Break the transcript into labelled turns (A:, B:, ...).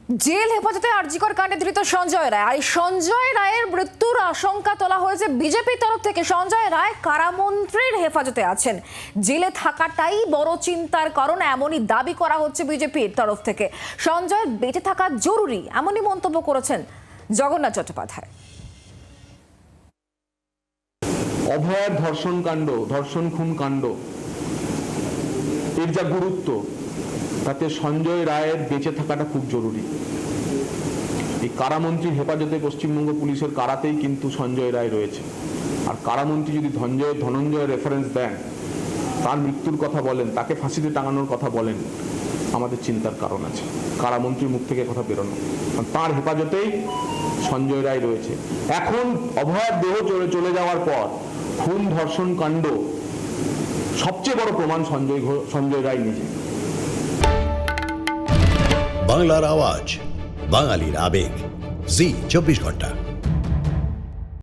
A: Jail হেফাজতে আরজিকর কাণ্ডে ধৃত সঞ্জয় রায়। আর সঞ্জয় রায়ের মৃত্যুর আশঙ্কা তোলা হয়েছে বিজেপির তরফ থেকে। সঞ্জয় রায় কারামন্ত্রীর হেফাজতে আছেন, জেলে থাকাটাই বড় চিন্তার কারণ এমনই দাবি করা হচ্ছে বিজেপির তরফ থেকে। সঞ্জয়ের বেঁচে থাকা জরুরি এমনই মন্তব্য করেছেন জগন্নাথ চট্টোপাধ্যায়।
B: অভয়ার ধর্ষণ কাণ্ড, ধর্ষণ খুন কাণ্ড, এর যা গুরুত্ব, তাতে সঞ্জয় রায়ের বেঁচে থাকাটা খুব জরুরি। এই কারামন্ত্রীর হেফাজতে পশ্চিমবঙ্গ পুলিশের কারাতেই কিন্তু সঞ্জয় রায় রয়েছে। আর কারামন্ত্রী যদি ধনঞ্জয় রেফারেন্স দেন, তার মৃত্যুর কথা বলেন, তাকে ফাঁসিতে টাঙানোর কথা বলেন, আমাদের চিন্তার কারণ আছে। কারামন্ত্রীর মুখ থেকে কথা বেরোনো, তার হেফাজতেই সঞ্জয় রায় রয়েছে। এখন অভয়ার দেহ চলে যাওয়ার পর খুন ধর্ষণ কাণ্ড সবচেয়ে বড় প্রমাণ সঞ্জয় রায় নিজে।
C: বাংলার আওয়াজ, বাঙালির আবেগ, জি 24 ঘন্টা।